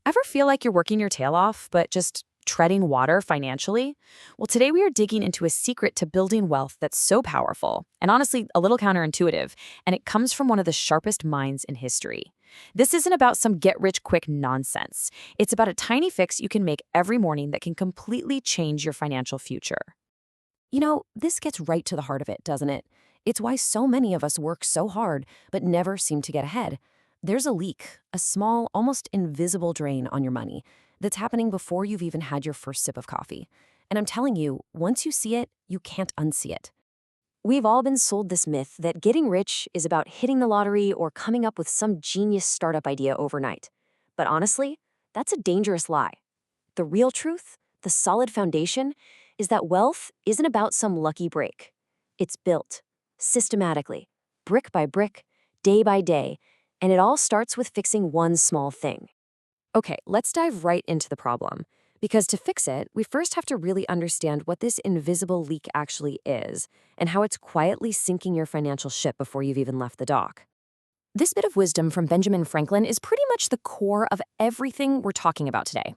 Ever feel like you're working your tail off, but just treading water financially? Well, today we are digging into a secret to building wealth that's so powerful, and honestly, a little counterintuitive, and it comes from one of the sharpest minds in history. This isn't about some get-rich-quick nonsense. It's about a tiny fix you can make every morning that can completely change your financial future. This gets right to the heart of it, doesn't it? It's why so many of us work so hard, but never seem to get ahead. There's a leak, a small, almost invisible drain on your money that's happening before you've even had your first sip of coffee. And I'm telling you, once you see it, you can't unsee it. We've all been sold this myth that getting rich is about hitting the lottery or coming up with some genius startup idea overnight. But honestly, that's a dangerous lie. The real truth, the solid foundation, is that wealth isn't about some lucky break. It's built, systematically, brick by brick, day by day, and it all starts with fixing one small thing. Okay, let's dive right into the problem. Because to fix it, we first have to really understand what this invisible leak actually is and how it's quietly sinking your financial ship before you've even left the dock. This bit of wisdom from Benjamin Franklin is pretty much the core of everything we're talking about today.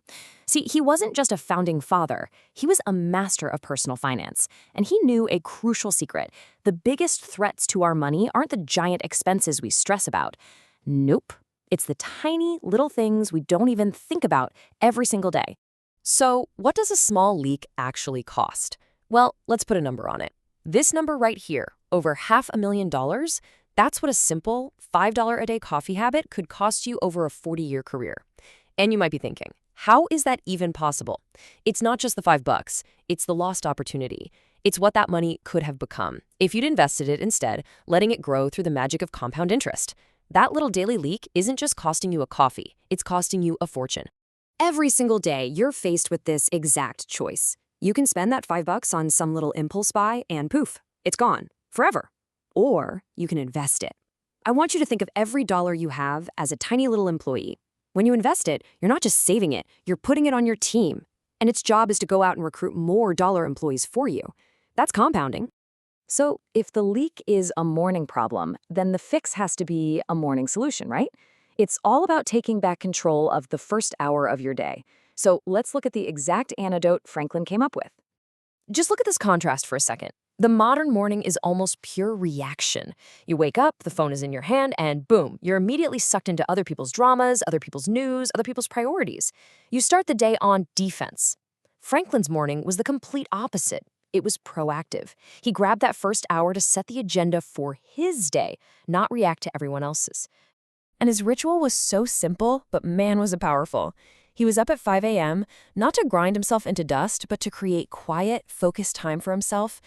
See, he wasn't just a founding father, he was a master of personal finance, and he knew a crucial secret. The biggest threats to our money aren't the giant expenses we stress about. Nope, it's the tiny little things we don't even think about every single day. So, what does a small leak actually cost? Well, let's put a number on it. This number right here, over $500,000, that's what a simple $5 a day coffee habit could cost you over a 40-year career. And you might be thinking, how is that even possible? It's not just the $5, it's the lost opportunity. It's what that money could have become if you'd invested it instead, letting it grow through the magic of compound interest. That little daily leak isn't just costing you a coffee, it's costing you a fortune. Every single day, you're faced with this exact choice. You can spend that $5 on some little impulse buy and poof, it's gone, forever. Or you can invest it. I want you to think of every dollar you have as a tiny little employee. When you invest it, you're not just saving it, you're putting it on your team. And its job is to go out and recruit more dollar employees for you. That's compounding. So if the leak is a morning problem, then the fix has to be a morning solution, right? It's all about taking back control of the first hour of your day. So let's look at the exact antidote Franklin came up with. Just look at this contrast for a second. The modern morning is almost pure reaction. You wake up, the phone is in your hand, and boom, you're immediately sucked into other people's dramas, other people's news, other people's priorities. You start the day on defense. Franklin's morning was the complete opposite. It was proactive. He grabbed that first hour to set the agenda for his day, not react to everyone else's. And his ritual was so simple, but man, was it powerful. He was up at 5 a.m., not to grind himself into dust, but to create quiet, focused time for himself.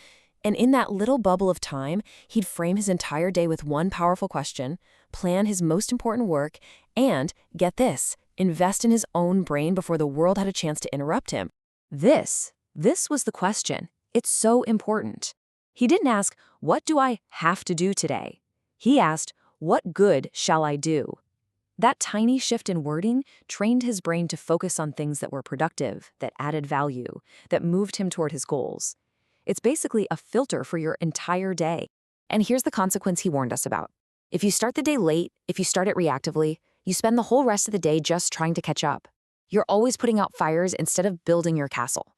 And in that little bubble of time, he'd frame his entire day with one powerful question, plan his most important work, and, get this, invest in his own brain before the world had a chance to interrupt him. This was the question. It's so important. He didn't ask, what do I have to do today? He asked, what good shall I do? That tiny shift in wording trained his brain to focus on things that were productive, that added value, that moved him toward his goals. It's basically a filter for your entire day. And here's the consequence he warned us about. If you start the day late, if you start it reactively, you spend the whole rest of the day just trying to catch up. You're always putting out fires instead of building your castle.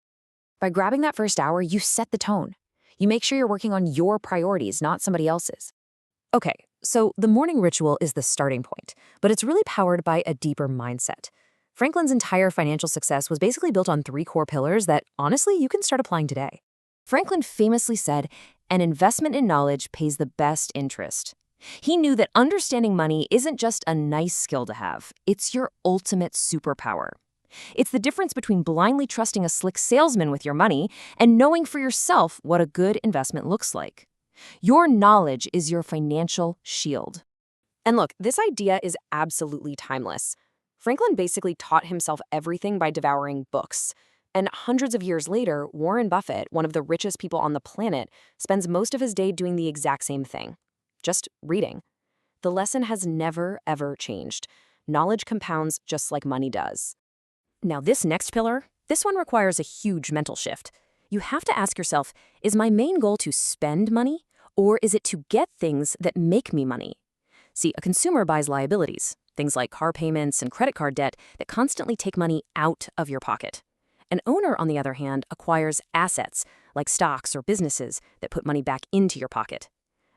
By grabbing that first hour, you set the tone. You make sure you're working on your priorities, not somebody else's. Okay, so the morning ritual is the starting point, but it's really powered by a deeper mindset. Franklin's entire financial success was basically built on 3 core pillars that, honestly, you can start applying today. Franklin famously said, an investment in knowledge pays the best interest. He knew that understanding money isn't just a nice skill to have, it's your ultimate superpower. It's the difference between blindly trusting a slick salesman with your money and knowing for yourself what a good investment looks like. Your knowledge is your financial shield. And look, this idea is absolutely timeless. Franklin basically taught himself everything by devouring books. And hundreds of years later, Warren Buffett, one of the richest people on the planet, spends most of his day doing the exact same thing. Just reading. The lesson has never, ever changed. Knowledge compounds just like money does. Now this next pillar, this one requires a huge mental shift. You have to ask yourself, is my main goal to spend money, or is it to get things that make me money? See, a consumer buys liabilities. things like car payments and credit card debt that constantly take money out of your pocket. An owner, on the other hand, acquires assets, like stocks or businesses, that put money back into your pocket.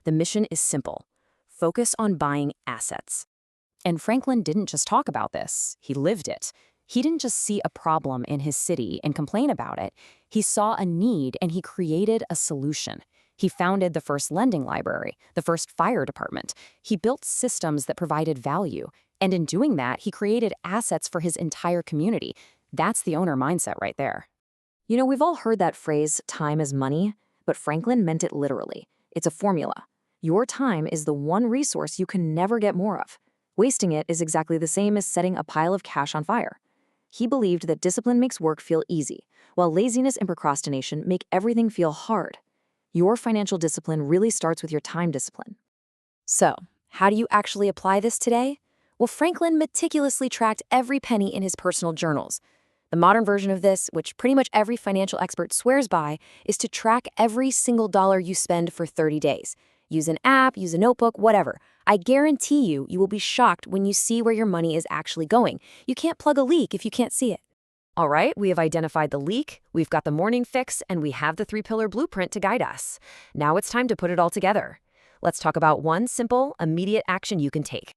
The mission is simple. Focus on buying assets. And Franklin didn't just talk about this, he lived it. He didn't just see a problem in his city and complain about it. He saw a need and he created a solution. He founded the first lending library, the first fire department. He built systems that provided value. And in doing that, he created assets for his entire community. That's the owner mindset right there. You know, we've all heard that phrase, time is money, but Franklin meant it literally. It's a formula. Your time is the one resource you can never get more of. Wasting it is exactly the same as setting a pile of cash on fire. He believed that discipline makes work feel easy, while laziness and procrastination make everything feel hard. Your financial discipline really starts with your time discipline. So, how do you actually apply this today? Well, Franklin meticulously tracked every penny in his personal journals. The modern version of this, which pretty much every financial expert swears by, is to track every single dollar you spend for 30 days. Use an app, use a notebook, whatever. I guarantee you will be shocked when you see where your money is actually going. You can't plug a leak if you can't see it. All right, we have identified the leak, we've got the morning fix, and we have the 3-pillar blueprint to guide us. Now it's time to put it all together. Let's talk about one simple, immediate action you can take.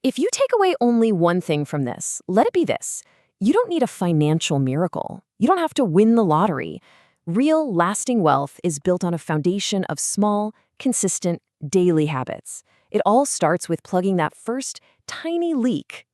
If you take away only one thing from this, let it be this. You don't need a financial miracle. You don't have to win the lottery. Real, lasting wealth is built on a foundation of small, consistent, daily habits. It all starts with plugging that first, tiny leak.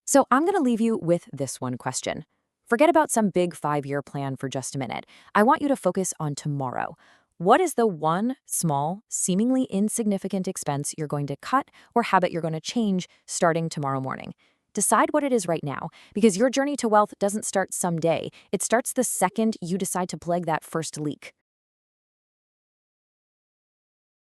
So I'm going to leave you with this one question. Forget about some big 5-year plan for just a minute. I want you to focus on tomorrow. What is the one small, seemingly insignificant expense you're going to cut or habit you're going to change starting tomorrow morning? Decide what it is right now, because your journey to wealth doesn't start someday. It starts the second you decide to plug that first leak.